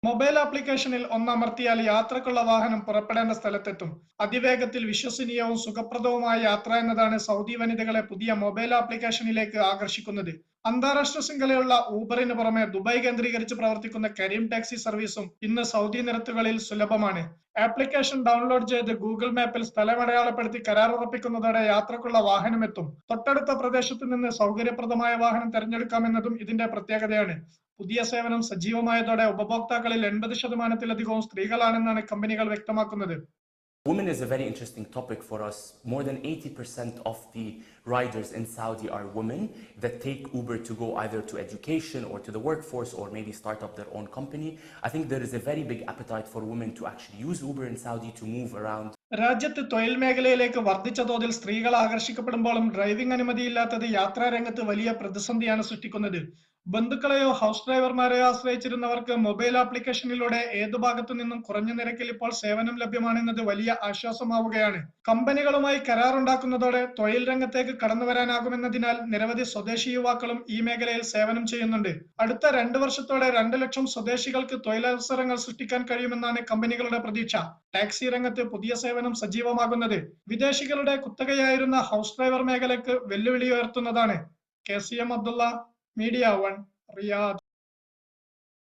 Mobile ആപ്ലിക്കേഷനിൽ ഒന്നമർത്തിയാൽ യാത്രക്കുള്ള വാഹനം പുറപ്പെടേണ്ട സ്ഥലത്തെത്തും. അതിവേഗത്തിൽ വിശ്വസനീയവും സുഖപ്രദവുമായ യാത്ര എന്നതാണ് സൗദി വനിതകളെ പുതിയ മൊബൈൽ ആപ്ലിക്കേഷനിലേക്ക് ആകർഷിക്കുന്നത്. അന്താരാഷ്ട്ര ശൃംഖലയുള്ള ഊബറിന് പുറമെ ദുബായ് കേന്ദ്രീകരിച്ച് പ്രവർത്തിക്കുന്ന കരീം ടാക്സി സർവീസും ഇന്ന് സൗദി നിരത്തുകളിൽ സുലഭമാണ്. ആപ്ലിക്കേഷൻ ഡൗൺലോഡ് ചെയ്ത് ഗൂഗിൾ മാപ്പിൽ സ്ഥലമടയാളപ്പെടുത്തി കരാർ ഉറപ്പിക്കുന്നതോടെ യാത്രക്കുള്ള വാഹനമെത്തും. തൊട്ടടുത്ത പ്രദേശത്ത് നിന്ന് സൗകര്യപ്രദമായ വാഹനം തിരഞ്ഞെടുക്കാമെന്നതും ഇതിന്റെ പ്രത്യേകതയാണ്. പുതിയ സേവനം സജീവമായതോടെ ഉപഭോക്താക്കളിൽ 80%-ലധികവും സ്ത്രീകളാണെന്നാണ് കമ്പനികൾ വ്യക്തമാക്കുന്നത്. Women is a very interesting topic for us. More than 80% of the riders in Saudi are women that take Uber to go either to education or to the workforce or maybe start up their own company. I think there is a very big appetite for women to actually use Uber in Saudi to move around. രാജ്യത്ത് തൊഴിൽ മേഖലയിലേക്ക് വർദ്ധിച്ച തോതിൽ സ്ത്രീകൾ ആകർഷിക്കപ്പെടുമ്പോഴും driving അനുമതിയില്ലാത്തത് യാത്രാ രംഗത്ത് വലിയ പ്രതിസന്ധിയാണ് സൃഷ്ടിക്കുന്നത്. ബന്ധുക്കളെയോ ഹൗസ് ഡ്രൈവർമാരെയോ ആശ്രയിച്ചിരുന്നവർക്ക് മൊബൈൽ ആപ്ലിക്കേഷനിലൂടെ ഏതു ഭാഗത്തു നിന്നും കുറഞ്ഞ നിരക്കിൽ ഇപ്പോൾ സേവനം ലഭ്യമാണെന്നത് വലിയ ആശ്വാസമാവുകയാണ്. കമ്പനികളുമായി കരാറുണ്ടാക്കുന്നതോടെ തൊഴിൽ രംഗത്തേക്ക് കടന്നുവരാനാകുമെന്നതിനാൽ നിരവധി സ്വദേശി യുവാക്കളും ഈ മേഖലയിൽ സേവനം ചെയ്യുന്നുണ്ട്. അടുത്ത 2 വർഷത്തോടെ 2 ലക്ഷം സ്വദേശികൾക്ക് തൊഴിലവസരങ്ങൾ സൃഷ്ടിക്കാൻ കഴിയുമെന്നാണ് കമ്പനികളുടെ പ്രതീക്ഷ. ടാക്സി രംഗത്ത് പുതിയ സേവനം സജീവമാകുന്നത് വിദേശികളുടെ കുത്തകയായിരുന്ന ഹൗസ് ഡ്രൈവർ മേഖലയ്ക്ക് വെല്ലുവിളി ഉയർത്തുന്നതാണ്. KCM Abdulla, Media One, Riyadh.